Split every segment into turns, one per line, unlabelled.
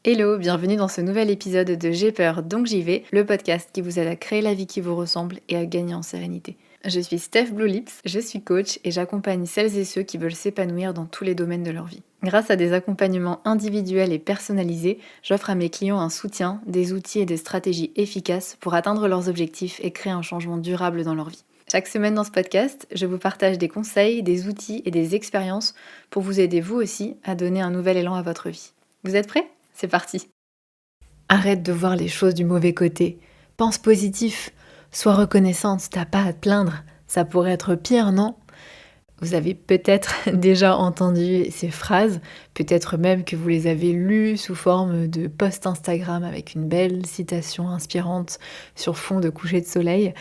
Hello, bienvenue dans ce nouvel épisode de J'ai peur donc j'y vais, le podcast qui vous aide à créer la vie qui vous ressemble et à gagner en sérénité. Je suis Steph Blue Lips, je suis coach et j'accompagne celles et ceux qui veulent s'épanouir dans tous les domaines de leur vie. Grâce à des accompagnements individuels et personnalisés, j'offre à mes clients un soutien, des outils et des stratégies efficaces pour atteindre leurs objectifs et créer un changement durable dans leur vie. Chaque semaine dans ce podcast, je vous partage des conseils, des outils et des expériences pour vous aider vous aussi à donner un nouvel élan à votre vie. Vous êtes prêts ? C'est parti. Arrête de voir les choses du mauvais côté. Pense positif. Sois reconnaissante, t'as pas à te plaindre. Ça pourrait être pire, non ? Vous avez peut-être déjà entendu ces phrases, peut-être même que vous les avez lues sous forme de posts Instagram avec une belle citation inspirante sur fond de coucher de soleil.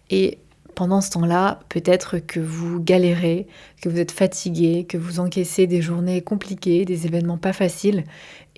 Et pendant ce temps-là, peut-être que vous galérez, que vous êtes fatigué, que vous encaissez des journées compliquées, des événements pas faciles,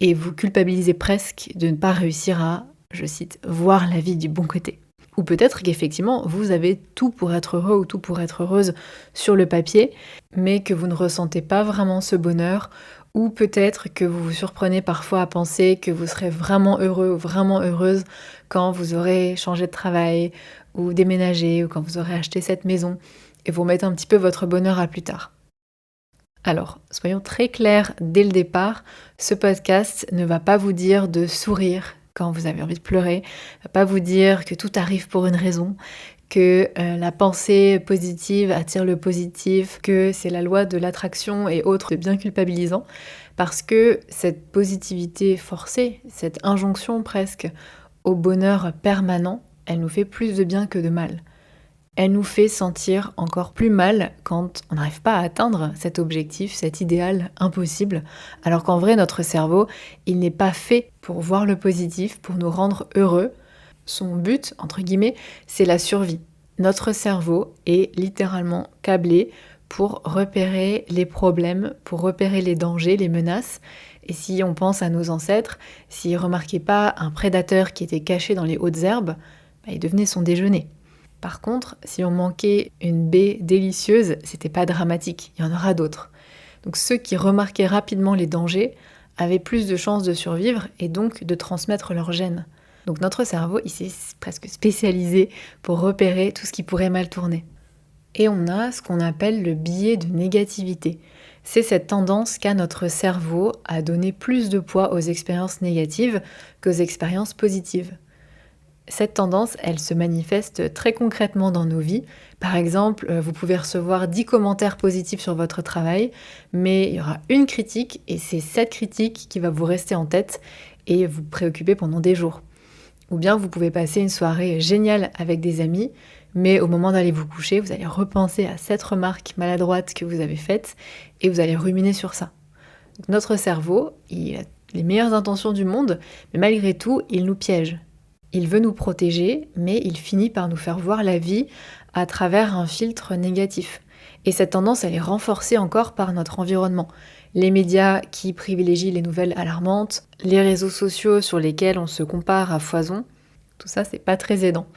et vous culpabilisez presque de ne pas réussir à, je cite, voir la vie du bon côté. Ou peut-être qu'effectivement, vous avez tout pour être heureux ou tout pour être heureuse sur le papier, mais que vous ne ressentez pas vraiment ce bonheur, ou peut-être que vous vous surprenez parfois à penser que vous serez vraiment heureux ou vraiment heureuse quand vous aurez changé de travail, ou déménagé, ou quand vous aurez acheté cette maison, et vous mettez un petit peu votre bonheur à plus tard. Alors, soyons très clairs dès le départ, ce podcast ne va pas vous dire de sourire quand vous avez envie de pleurer, ne va pas vous dire que tout arrive pour une raison, que la pensée positive attire le positif, que c'est la loi de l'attraction et autres bien culpabilisants, parce que cette positivité forcée, cette injonction presque au bonheur permanent, elle nous fait plus de bien que de mal. Elle nous fait sentir encore plus mal quand on n'arrive pas à atteindre cet objectif, cet idéal impossible, alors qu'en vrai, notre cerveau, il n'est pas fait pour voir le positif, pour nous rendre heureux. Son but, entre guillemets, c'est la survie. Notre cerveau est littéralement câblé pour repérer les problèmes, pour repérer les dangers, les menaces. Et si on pense à nos ancêtres, s'ils ne remarquaient pas un prédateur qui était caché dans les hautes herbes, il devenait son déjeuner. Par contre, si on manquait une baie délicieuse, c'était pas dramatique, il y en aura d'autres. Donc ceux qui remarquaient rapidement les dangers avaient plus de chances de survivre et donc de transmettre leurs gènes. Donc notre cerveau, il s'est presque spécialisé pour repérer tout ce qui pourrait mal tourner. Et on a ce qu'on appelle le biais de négativité. C'est cette tendance qu'a notre cerveau à donner plus de poids aux expériences négatives qu'aux expériences positives. Cette tendance, elle se manifeste très concrètement dans nos vies. Par exemple, vous pouvez recevoir 10 commentaires positifs sur votre travail, mais il y aura une critique et c'est cette critique qui va vous rester en tête et vous préoccuper pendant des jours. Ou bien vous pouvez passer une soirée géniale avec des amis, mais au moment d'aller vous coucher, vous allez repenser à cette remarque maladroite que vous avez faite et vous allez ruminer sur ça. Donc notre cerveau, il a les meilleures intentions du monde, mais malgré tout, il nous piège. Il veut nous protéger, mais il finit par nous faire voir la vie à travers un filtre négatif. Et cette tendance, elle est renforcée encore par notre environnement. Les médias qui privilégient les nouvelles alarmantes, les réseaux sociaux sur lesquels on se compare à foison, tout ça, c'est pas très aidant.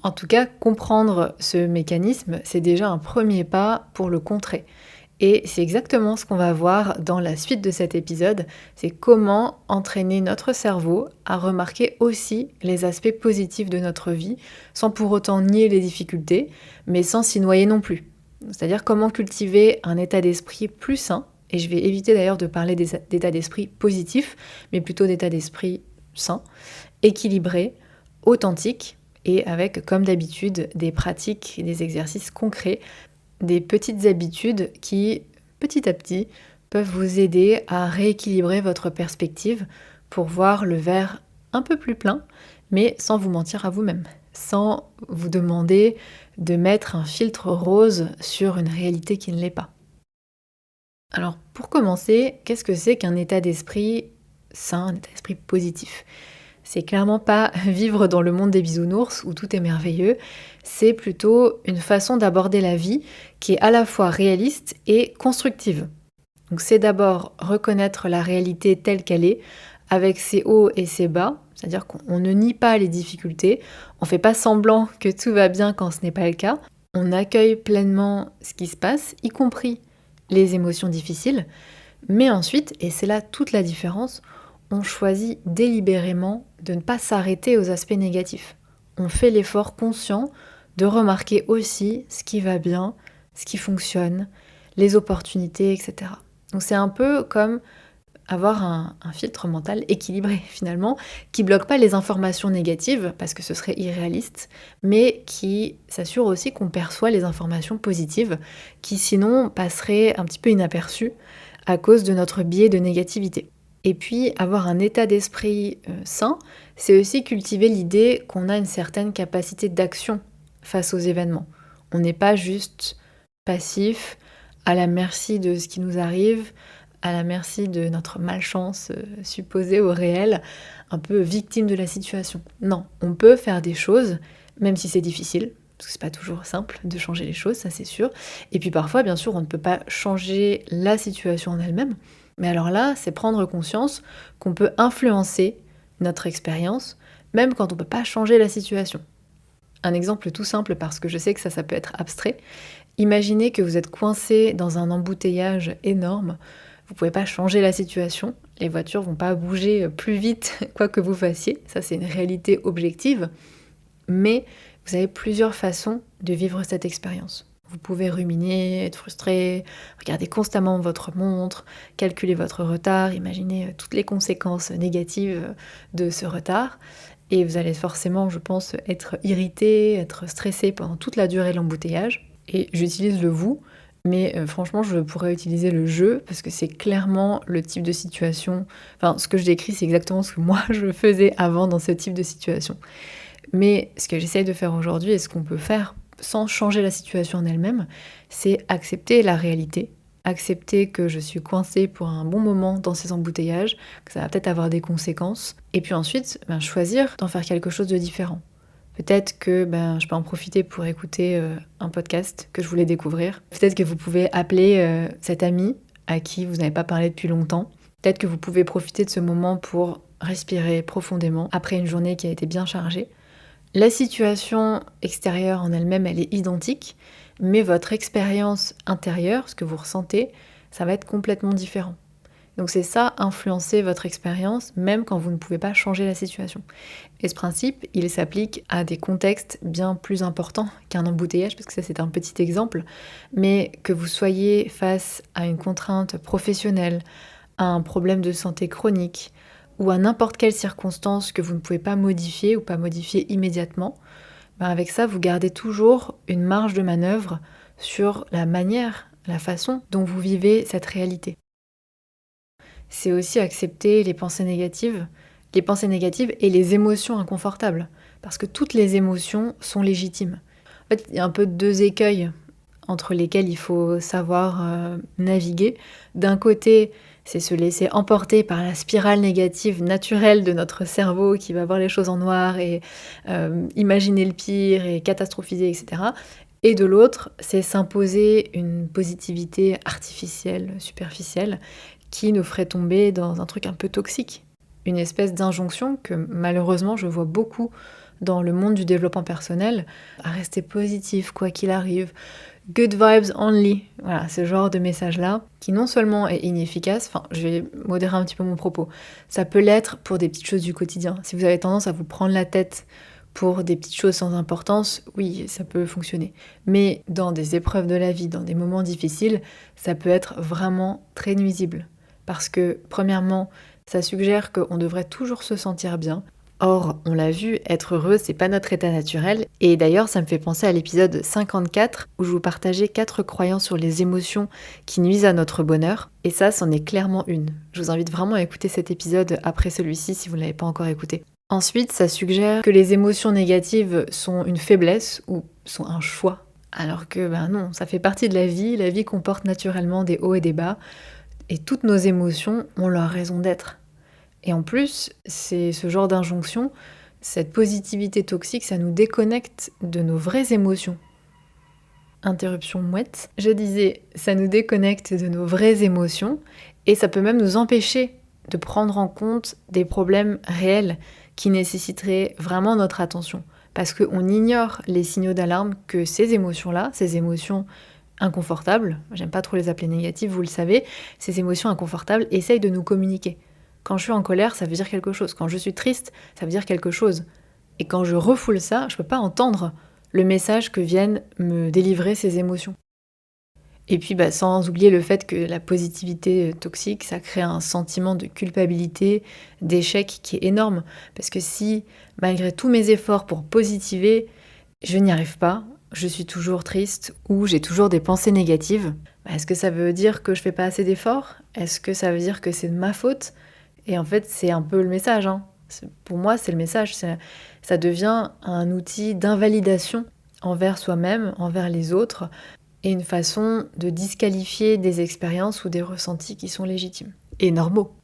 En tout cas, comprendre ce mécanisme, c'est déjà un premier pas pour le contrer. Et c'est exactement ce qu'on va voir dans la suite de cet épisode, c'est comment entraîner notre cerveau à remarquer aussi les aspects positifs de notre vie, sans pour autant nier les difficultés, mais sans s'y noyer non plus. C'est-à-dire comment cultiver un état d'esprit plus sain, et je vais éviter d'ailleurs de parler d'état d'esprit positif, mais plutôt d'état d'esprit sain, équilibré, authentique, et avec, comme d'habitude, des pratiques et des exercices concrets, des petites habitudes qui, petit à petit, peuvent vous aider à rééquilibrer votre perspective pour voir le verre un peu plus plein, mais sans vous mentir à vous-même, sans vous demander de mettre un filtre rose sur une réalité qui ne l'est pas. Alors, pour commencer, qu'est-ce que c'est qu'un état d'esprit sain, un état d'esprit positif ? C'est clairement pas vivre dans le monde des bisounours où tout est merveilleux, c'est plutôt une façon d'aborder la vie qui est à la fois réaliste et constructive. Donc c'est d'abord reconnaître la réalité telle qu'elle est, avec ses hauts et ses bas, c'est-à-dire qu'on ne nie pas les difficultés, on ne fait pas semblant que tout va bien quand ce n'est pas le cas, on accueille pleinement ce qui se passe, y compris les émotions difficiles, mais ensuite, et c'est là toute la différence, on choisit délibérément de ne pas s'arrêter aux aspects négatifs. On fait l'effort conscient de remarquer aussi ce qui va bien, ce qui fonctionne, les opportunités, etc. Donc c'est un peu comme avoir un filtre mental équilibré finalement, qui bloque pas les informations négatives, parce que ce serait irréaliste, mais qui s'assure aussi qu'on perçoit les informations positives, qui sinon passeraient un petit peu inaperçues à cause de notre biais de négativité. Et puis avoir un état d'esprit sain, c'est aussi cultiver l'idée qu'on a une certaine capacité d'action face aux événements. On n'est pas juste passif, à la merci de ce qui nous arrive, à la merci de notre malchance supposée ou réelle, un peu victime de la situation. Non, on peut faire des choses, même si c'est difficile, parce que c'est pas toujours simple de changer les choses, ça c'est sûr. Et puis parfois, bien sûr, on ne peut pas changer la situation en elle-même, mais alors là, c'est prendre conscience qu'on peut influencer notre expérience, même quand on ne peut pas changer la situation. Un exemple tout simple, parce que je sais que ça peut être abstrait. Imaginez que vous êtes coincé dans un embouteillage énorme, vous ne pouvez pas changer la situation, les voitures ne vont pas bouger plus vite quoi que vous fassiez, ça c'est une réalité objective, mais vous avez plusieurs façons de vivre cette expérience. Vous pouvez ruminer, être frustré, regarder constamment votre montre, calculer votre retard, imaginer toutes les conséquences négatives de ce retard. Et vous allez forcément, je pense, être irrité, être stressé pendant toute la durée de l'embouteillage. Et j'utilise le vous, mais franchement, je pourrais utiliser le je, parce que c'est clairement le type de situation... Enfin, ce que je décris, c'est exactement ce que moi, je faisais avant dans ce type de situation. Mais ce que j'essaye de faire aujourd'hui, et ce qu'on peut faire sans changer la situation en elle-même, c'est accepter la réalité, accepter que je suis coincée pour un bon moment dans ces embouteillages, que ça va peut-être avoir des conséquences, et puis ensuite, choisir d'en faire quelque chose de différent. Peut-être que je peux en profiter pour écouter un podcast que je voulais découvrir. Peut-être que vous pouvez appeler cet ami à qui vous n'avez pas parlé depuis longtemps. Peut-être que vous pouvez profiter de ce moment pour respirer profondément après une journée qui a été bien chargée. La situation extérieure en elle-même, elle est identique, mais votre expérience intérieure, ce que vous ressentez, ça va être complètement différent. Donc c'est ça, influencer votre expérience, même quand vous ne pouvez pas changer la situation. Et ce principe, il s'applique à des contextes bien plus importants qu'un embouteillage, parce que ça c'est un petit exemple, mais que vous soyez face à une contrainte professionnelle, à un problème de santé chronique, ou à n'importe quelle circonstance que vous ne pouvez pas modifier ou pas modifier immédiatement, avec ça, vous gardez toujours une marge de manœuvre sur la manière, la façon dont vous vivez cette réalité. C'est aussi accepter les pensées négatives et les émotions inconfortables, parce que toutes les émotions sont légitimes. En fait, il y a un peu deux écueils entre lesquels il faut savoir naviguer. D'un côté, c'est se laisser emporter par la spirale négative naturelle de notre cerveau qui va voir les choses en noir et imaginer le pire et catastrophiser, etc. Et de l'autre, c'est s'imposer une positivité artificielle, superficielle, qui nous ferait tomber dans un truc un peu toxique. Une espèce d'injonction que malheureusement je vois beaucoup dans le monde du développement personnel, à rester positif quoi qu'il arrive, good vibes only, voilà, ce genre de message-là, qui non seulement est inefficace, je vais modérer un petit peu mon propos, ça peut l'être pour des petites choses du quotidien. Si vous avez tendance à vous prendre la tête pour des petites choses sans importance, oui, ça peut fonctionner. Mais dans des épreuves de la vie, dans des moments difficiles, ça peut être vraiment très nuisible. Parce que, premièrement, ça suggère qu'on devrait toujours se sentir bien. Or, on l'a vu, être heureux, c'est pas notre état naturel. Et d'ailleurs, ça me fait penser à l'épisode 54, où je vous partageais 4 croyances sur les émotions qui nuisent à notre bonheur. Et ça, c'en est clairement une. Je vous invite vraiment à écouter cet épisode après celui-ci, si vous ne l'avez pas encore écouté. Ensuite, ça suggère que les émotions négatives sont une faiblesse, ou sont un choix. Alors que, non, ça fait partie de la vie comporte naturellement des hauts et des bas. Et toutes nos émotions ont leur raison d'être. Et en plus, c'est ce genre d'injonction, cette positivité toxique, ça nous déconnecte de nos vraies émotions. Interruption mouette. Je disais, ça nous déconnecte de nos vraies émotions et ça peut même nous empêcher de prendre en compte des problèmes réels qui nécessiteraient vraiment notre attention. Parce qu'on ignore les signaux d'alarme que ces émotions-là, ces émotions inconfortables, j'aime pas trop les appeler négatives, vous le savez, ces émotions inconfortables essayent de nous communiquer. Quand je suis en colère, ça veut dire quelque chose. Quand je suis triste, ça veut dire quelque chose. Et quand je refoule ça, je peux pas entendre le message que viennent me délivrer ces émotions. Et puis sans oublier le fait que la positivité toxique, ça crée un sentiment de culpabilité, d'échec qui est énorme. Parce que si, malgré tous mes efforts pour positiver, je n'y arrive pas, je suis toujours triste ou j'ai toujours des pensées négatives, est-ce que ça veut dire que je fais pas assez d'efforts? Est-ce que ça veut dire que c'est de ma faute? Et en fait, c'est un peu le message, hein. Pour moi, c'est le message. Ça devient un outil d'invalidation envers soi-même, envers les autres, et une façon de disqualifier des expériences ou des ressentis qui sont légitimes et normaux.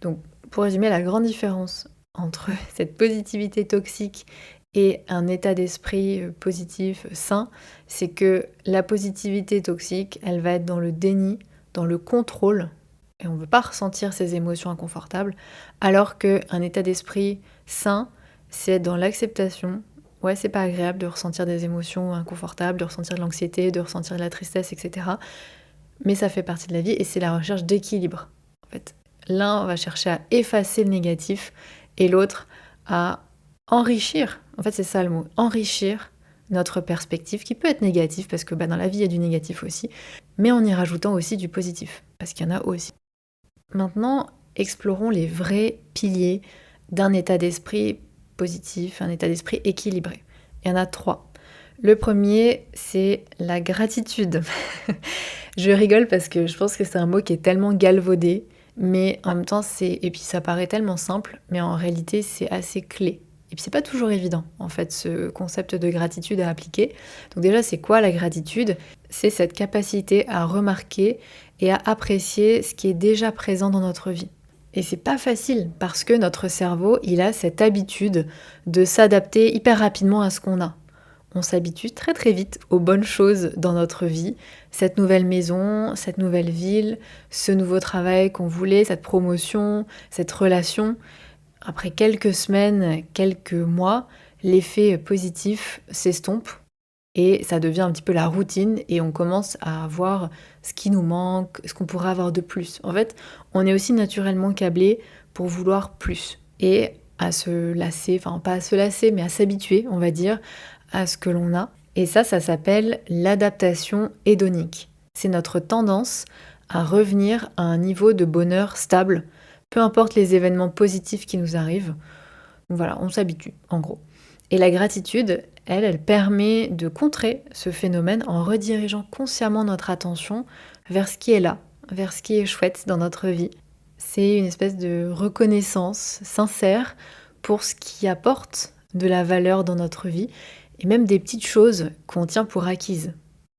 Donc, pour résumer, la grande différence entre cette positivité toxique et un état d'esprit positif, sain, c'est que la positivité toxique, elle va être dans le déni, dans le contrôle, et on ne veut pas ressentir ces émotions inconfortables, alors qu'un état d'esprit sain, c'est être dans l'acceptation. Ouais, c'est pas agréable de ressentir des émotions inconfortables, de ressentir de l'anxiété, de ressentir de la tristesse, etc. Mais ça fait partie de la vie et c'est la recherche d'équilibre. En fait, l'un va chercher à effacer le négatif et l'autre à enrichir. En fait, c'est ça le mot, enrichir notre perspective qui peut être négative parce que dans la vie il y a du négatif aussi, mais en y rajoutant aussi du positif parce qu'il y en a aussi. Maintenant, explorons les vrais piliers d'un état d'esprit positif, un état d'esprit équilibré. Il y en a 3. Le premier, c'est la gratitude. Je rigole parce que je pense que c'est un mot qui est tellement galvaudé, mais en même temps, et puis ça paraît tellement simple, mais en réalité, c'est assez clé. Et puis c'est pas toujours évident, en fait, ce concept de gratitude à appliquer. Donc déjà, c'est quoi la gratitude? C'est cette capacité à remarquer et à apprécier ce qui est déjà présent dans notre vie. Et c'est pas facile parce que notre cerveau, il a cette habitude de s'adapter hyper rapidement à ce qu'on a. On s'habitue très très vite aux bonnes choses dans notre vie. Cette nouvelle maison, cette nouvelle ville, ce nouveau travail qu'on voulait, cette promotion, cette relation. Après quelques semaines, quelques mois, l'effet positif s'estompe et ça devient un petit peu la routine et on commence à voir ce qui nous manque, ce qu'on pourrait avoir de plus. En fait, on est aussi naturellement câblé pour vouloir plus et à se lasser, enfin pas à se lasser, mais à s'habituer, on va dire, à ce que l'on a. Et ça s'appelle l'adaptation hédonique. C'est notre tendance à revenir à un niveau de bonheur stable, peu importe les événements positifs qui nous arrivent. Donc voilà, on s'habitue, en gros. Et la gratitude, elle permet de contrer ce phénomène en redirigeant consciemment notre attention vers ce qui est là, vers ce qui est chouette dans notre vie. C'est une espèce de reconnaissance sincère pour ce qui apporte de la valeur dans notre vie et même des petites choses qu'on tient pour acquises.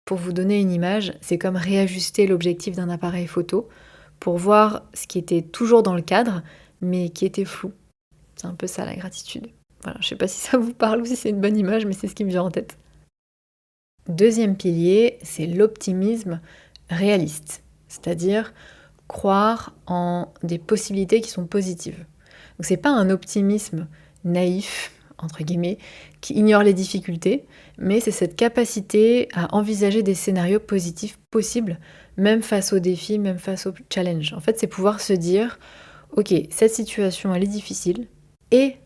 Pour vous donner une image, c'est comme réajuster l'objectif d'un appareil photo pour voir ce qui était toujours dans le cadre, mais qui était flou. C'est un peu ça la gratitude. Voilà, je sais pas si ça vous parle ou si c'est une bonne image, mais c'est ce qui me vient en tête. Deuxième pilier, c'est l'optimisme réaliste, c'est-à-dire croire en des possibilités qui sont positives. Donc c'est pas un optimisme naïf, entre guillemets, qui ignore les difficultés, mais c'est cette capacité à envisager des scénarios positifs possibles, même face aux défis, même face aux challenges. En fait, c'est pouvoir se dire, ok, cette situation, elle est difficile, et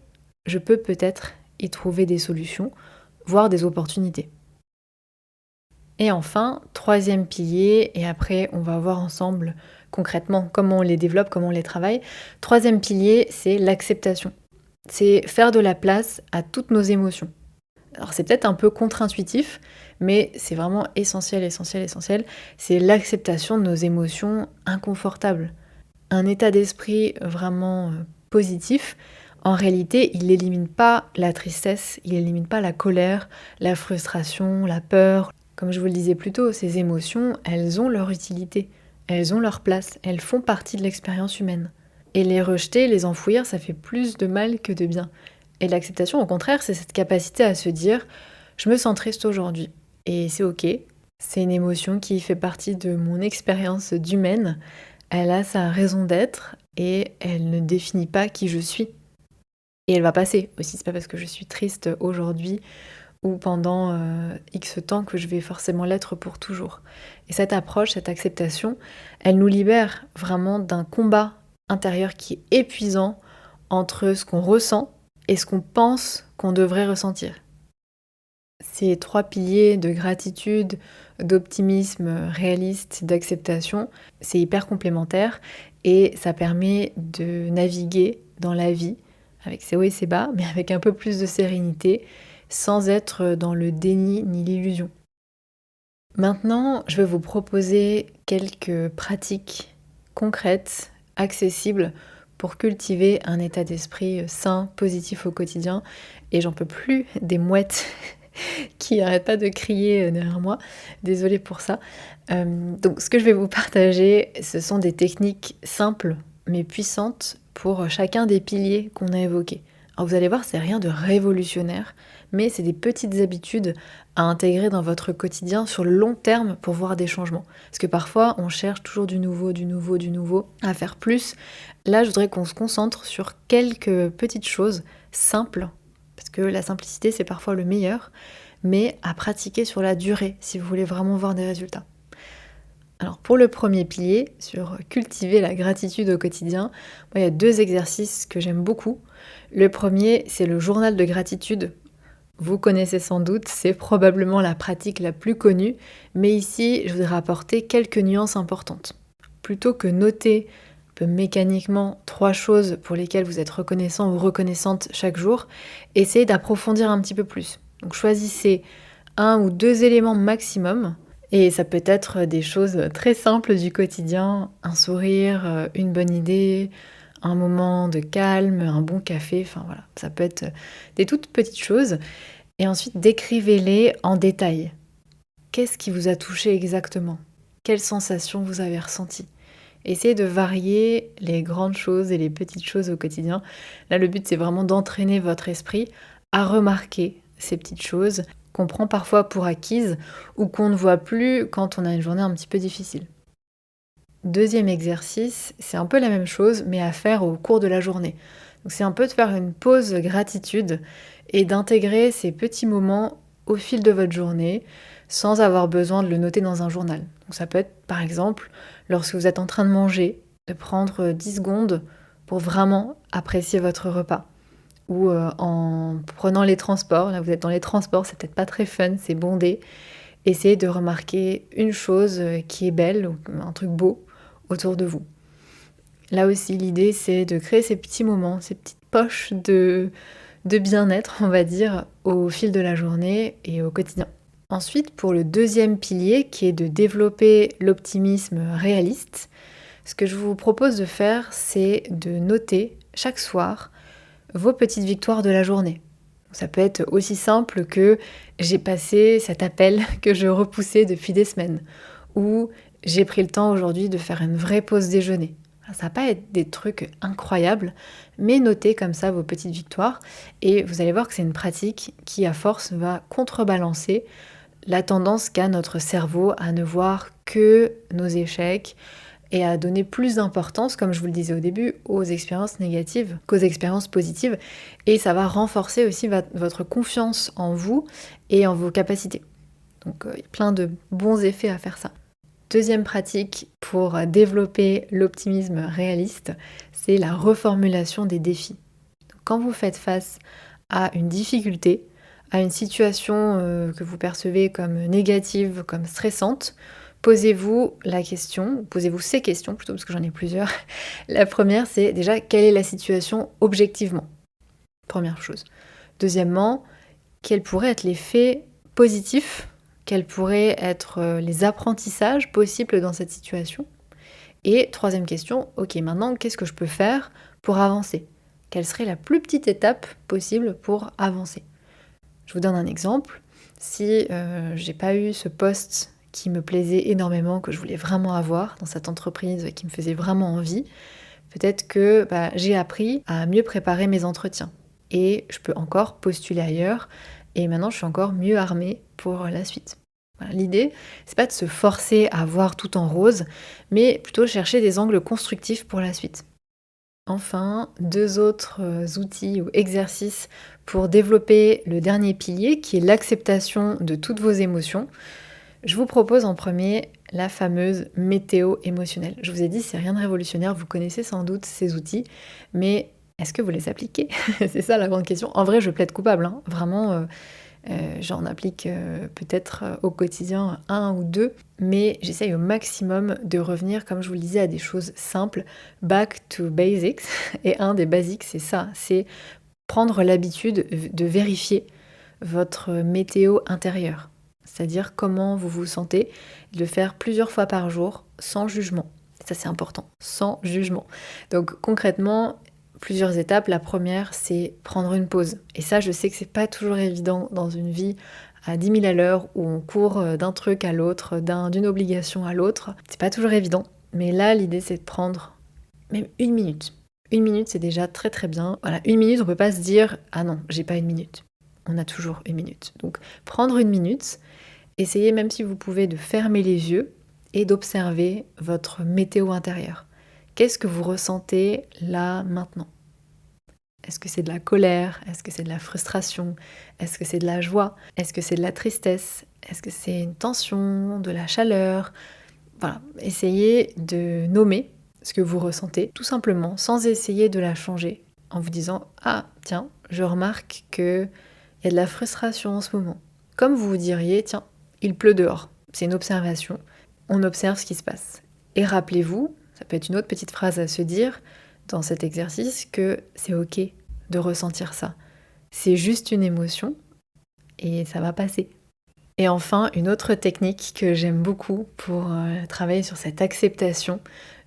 je peux peut-être y trouver des solutions, voire des opportunités. Et enfin, troisième pilier, et après on va voir ensemble concrètement comment on les développe, comment on les travaille. Troisième pilier, c'est l'acceptation. C'est faire de la place à toutes nos émotions. Alors c'est peut-être un peu contre-intuitif, mais c'est vraiment essentiel. C'est l'acceptation de nos émotions inconfortables. Un état d'esprit vraiment positif, en réalité, il n'élimine pas la tristesse, il n'élimine pas la colère, la frustration, la peur. Comme je vous le disais plus tôt, ces émotions, elles ont leur utilité, elles ont leur place, elles font partie de l'expérience humaine. Et les rejeter, les enfouir, ça fait plus de mal que de bien. Et l'acceptation, au contraire, c'est cette capacité à se dire « je me sens triste aujourd'hui ». Et c'est ok, c'est une émotion qui fait partie de mon expérience d'humaine. Elle a sa raison d'être et elle ne définit pas qui je suis. Et elle va passer aussi, c'est pas parce que je suis triste aujourd'hui ou pendant X temps que je vais forcément l'être pour toujours. Et cette approche, cette acceptation, elle nous libère vraiment d'un combat intérieur qui est épuisant entre ce qu'on ressent et ce qu'on pense qu'on devrait ressentir. Ces 3 piliers de gratitude, d'optimisme réaliste, d'acceptation, c'est hyper complémentaire et ça permet de naviguer dans la vie avec ses hauts et ses bas, mais avec un peu plus de sérénité, sans être dans le déni ni l'illusion. Maintenant, je vais vous proposer quelques pratiques concrètes, accessibles, pour cultiver un état d'esprit sain, positif au quotidien. Et j'en peux plus des mouettes qui n'arrêtent pas de crier derrière moi. Désolée pour ça. Donc ce que je vais vous partager, ce sont des techniques simples mais puissantes pour chacun des piliers qu'on a évoqués. Alors vous allez voir, c'est rien de révolutionnaire, mais c'est des petites habitudes à intégrer dans votre quotidien sur le long terme pour voir des changements. Parce que parfois, on cherche toujours du nouveau, à faire plus. Là, je voudrais qu'on se concentre sur quelques petites choses simples, parce que la simplicité, c'est parfois le meilleur, mais à pratiquer sur la durée, si vous voulez vraiment voir des résultats. Alors pour le premier pilier, sur cultiver la gratitude au quotidien, moi, il y a 2 exercices que j'aime beaucoup. Le premier, c'est le journal de gratitude. Vous connaissez sans doute, c'est probablement la pratique la plus connue, mais ici, je voudrais apporter quelques nuances importantes. Plutôt que noter un peu mécaniquement 3 choses pour lesquelles vous êtes reconnaissant ou reconnaissante chaque jour, essayez d'approfondir un petit peu plus. Donc choisissez 1 ou 2 éléments maximum, et ça peut être des choses très simples du quotidien, un sourire, une bonne idée, un moment de calme, un bon café, enfin voilà, ça peut être des toutes petites choses. Et ensuite, décrivez-les en détail. Qu'est-ce qui vous a touché exactement? Quelles sensations vous avez ressenties? Essayez de varier les grandes choses et les petites choses au quotidien. Là, le but, c'est vraiment d'entraîner votre esprit à remarquer ces petites choses qu'on prend parfois pour acquises ou qu'on ne voit plus quand on a une journée un petit peu difficile. Deuxième exercice, c'est un peu la même chose, mais à faire au cours de la journée. Donc c'est un peu de faire une pause gratitude et d'intégrer ces petits moments au fil de votre journée sans avoir besoin de le noter dans un journal. Donc ça peut être par exemple lorsque vous êtes en train de manger, de prendre 10 secondes pour vraiment apprécier votre repas. Ou en prenant les transports, là vous êtes dans les transports, c'est peut-être pas très fun, c'est bondé. Essayez de remarquer une chose qui est belle, ou un truc beau autour de vous. Là aussi, l'idée, c'est de créer ces petits moments, ces petites poches de bien-être, on va dire, au fil de la journée et au quotidien. Ensuite, pour le deuxième pilier, qui est de développer l'optimisme réaliste, ce que je vous propose de faire, c'est de noter chaque soir vos petites victoires de la journée. Ça peut être aussi simple que j'ai passé cet appel que je repoussais depuis des semaines, ou j'ai pris le temps aujourd'hui de faire une vraie pause déjeuner. Ça va pas être des trucs incroyables, mais notez comme ça vos petites victoires et vous allez voir que c'est une pratique qui à force va contrebalancer la tendance qu'a notre cerveau à ne voir que nos échecs et à donner plus d'importance, comme je vous le disais au début, aux expériences négatives qu'aux expériences positives. Et ça va renforcer aussi votre confiance en vous et en vos capacités. Donc il y a plein de bons effets à faire ça. Deuxième pratique pour développer l'optimisme réaliste, c'est la reformulation des défis. Quand vous faites face à une difficulté, à une situation que vous percevez comme négative, comme stressante, posez-vous ces questions plutôt, parce que j'en ai plusieurs. La première, c'est déjà quelle est la situation objectivement? Première chose. Deuxièmement, quels pourraient être les faits positifs? Quels pourraient être les apprentissages possibles dans cette situation? Et troisième question, ok, maintenant, qu'est-ce que je peux faire pour avancer? Quelle serait la plus petite étape possible pour avancer? Je vous donne un exemple. Si j'ai pas eu ce poste qui me plaisait énormément, que je voulais vraiment avoir dans cette entreprise qui me faisait vraiment envie, peut-être que j'ai appris à mieux préparer mes entretiens. Et je peux encore postuler ailleurs. Et maintenant, je suis encore mieux armée pour la suite. Voilà, l'idée, c'est pas de se forcer à voir tout en rose, mais plutôt chercher des angles constructifs pour la suite. Enfin, 2 autres outils ou exercices pour développer le dernier pilier, qui est l'acceptation de toutes vos émotions. Je vous propose en premier la fameuse météo émotionnelle. Je vous ai dit, c'est rien de révolutionnaire, vous connaissez sans doute ces outils, mais est-ce que vous les appliquez? C'est ça la grande question. En vrai, je plaide coupable, hein. Vraiment, j'en applique peut-être au quotidien un ou deux, mais j'essaye au maximum de revenir, comme je vous le disais, à des choses simples, back to basics. Et un des basiques, c'est ça, c'est prendre l'habitude de vérifier votre météo intérieure, c'est-à-dire comment vous vous sentez, de le faire plusieurs fois par jour sans jugement. Ça c'est important, sans jugement. Donc concrètement, plusieurs étapes. La première, c'est prendre une pause. Et ça, je sais que c'est pas toujours évident dans une vie à 10 000 à l'heure où on court d'un truc à l'autre, d'une obligation à l'autre. C'est pas toujours évident. Mais là, l'idée, c'est de prendre même une minute. Une minute, c'est déjà très très bien. Voilà, une minute, on peut pas se dire « Ah non, j'ai pas une minute ». On a toujours une minute. Donc, prendre une minute, essayez même si vous pouvez de fermer les yeux et d'observer votre météo intérieure. Qu'est-ce que vous ressentez là, maintenant? Est-ce que c'est de la colère? Est-ce que c'est de la frustration? Est-ce que c'est de la joie? Est-ce que c'est de la tristesse? Est-ce que c'est une tension, de la chaleur? Voilà, essayez de nommer ce que vous ressentez, tout simplement, sans essayer de la changer, en vous disant « Ah, tiens, je remarque qu'il y a de la frustration en ce moment. » Comme vous vous diriez « Tiens, il pleut dehors. » C'est une observation. On observe ce qui se passe. Et rappelez-vous, ça peut être une autre petite phrase à se dire dans cet exercice, que c'est ok de ressentir ça. C'est juste une émotion et ça va passer. Et enfin, une autre technique que j'aime beaucoup pour travailler sur cette acceptation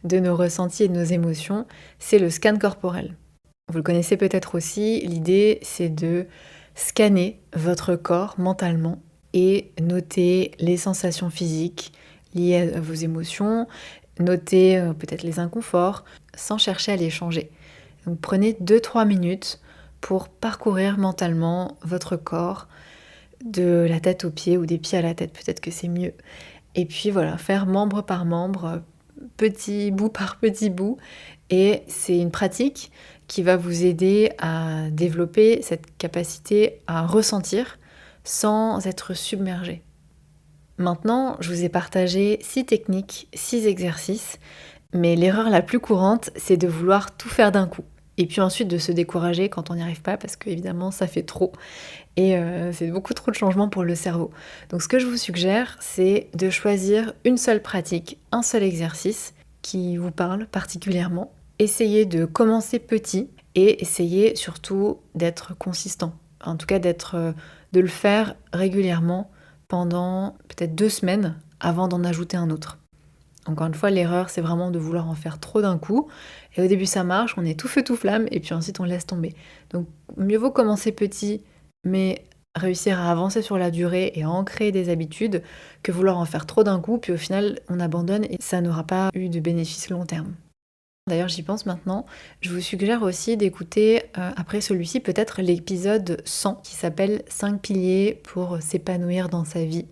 de nos ressentis et de nos émotions, c'est le scan corporel. Vous le connaissez peut-être aussi, l'idée c'est de scanner votre corps mentalement et noter les sensations physiques liées à vos émotions, noter peut-être les inconforts, sans chercher à les changer. Donc prenez 2-3 minutes pour parcourir mentalement votre corps, de la tête aux pieds ou des pieds à la tête, peut-être que c'est mieux. Et puis voilà, faire membre par membre, petit bout par petit bout. Et c'est une pratique qui va vous aider à développer cette capacité à ressentir sans être submergé. Maintenant, je vous ai partagé 6 techniques, 6 exercices, mais l'erreur la plus courante, c'est de vouloir tout faire d'un coup. Et puis ensuite de se décourager quand on n'y arrive pas, parce qu'évidemment ça fait trop. Et c'est beaucoup trop de changements pour le cerveau. Donc ce que je vous suggère, c'est de choisir une seule pratique, un seul exercice qui vous parle particulièrement. Essayez de commencer petit et essayez surtout d'être consistant. En tout cas de le faire régulièrement pendant peut-être 2 semaines avant d'en ajouter un autre. Encore une fois, l'erreur, c'est vraiment de vouloir en faire trop d'un coup. Et au début, ça marche, on est tout feu, tout flamme, et puis ensuite, on laisse tomber. Donc, mieux vaut commencer petit, mais réussir à avancer sur la durée et à ancrer des habitudes que vouloir en faire trop d'un coup, puis au final, on abandonne et ça n'aura pas eu de bénéfice long terme. D'ailleurs, j'y pense maintenant. Je vous suggère aussi d'écouter, après celui-ci, peut-être l'épisode 100, qui s'appelle « 5 piliers pour s'épanouir dans sa vie ».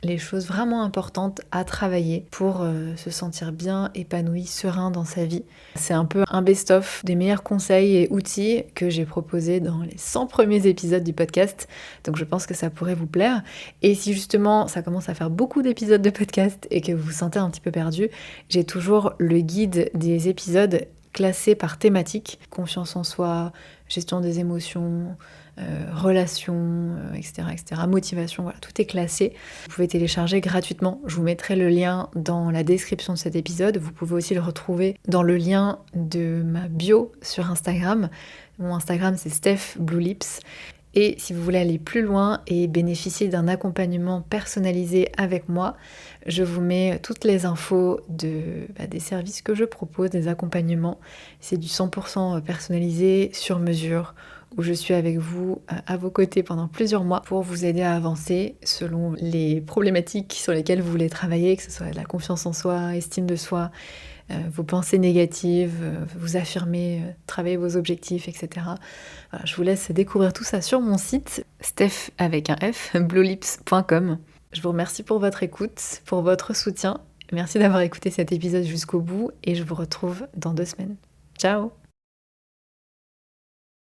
Les choses vraiment importantes à travailler pour se sentir bien, épanoui, serein dans sa vie. C'est un peu un best-of des meilleurs conseils et outils que j'ai proposés dans les 100 premiers épisodes du podcast, donc je pense que ça pourrait vous plaire. Et si justement ça commence à faire beaucoup d'épisodes de podcast et que vous vous sentez un petit peu perdu, j'ai toujours le guide des épisodes classés par thématique, confiance en soi, gestion des émotions, relations, etc., etc., motivation, voilà, tout est classé. Vous pouvez télécharger gratuitement. Je vous mettrai le lien dans la description de cet épisode. Vous pouvez aussi le retrouver dans le lien de ma bio sur Instagram. Mon Instagram, c'est Steph Blue Lips. Et si vous voulez aller plus loin et bénéficier d'un accompagnement personnalisé avec moi, je vous mets toutes les infos des services que je propose, des accompagnements. C'est du 100% personnalisé, sur mesure, où je suis avec vous, à vos côtés pendant plusieurs mois pour vous aider à avancer selon les problématiques sur lesquelles vous voulez travailler, que ce soit la confiance en soi, estime de soi, vos pensées négatives, vous affirmer, travailler vos objectifs, etc. Voilà, je vous laisse découvrir tout ça sur mon site, Steph avec un F, bluelips.com. Je vous remercie pour votre écoute, pour votre soutien. Merci d'avoir écouté cet épisode jusqu'au bout et je vous retrouve dans 2 semaines. Ciao!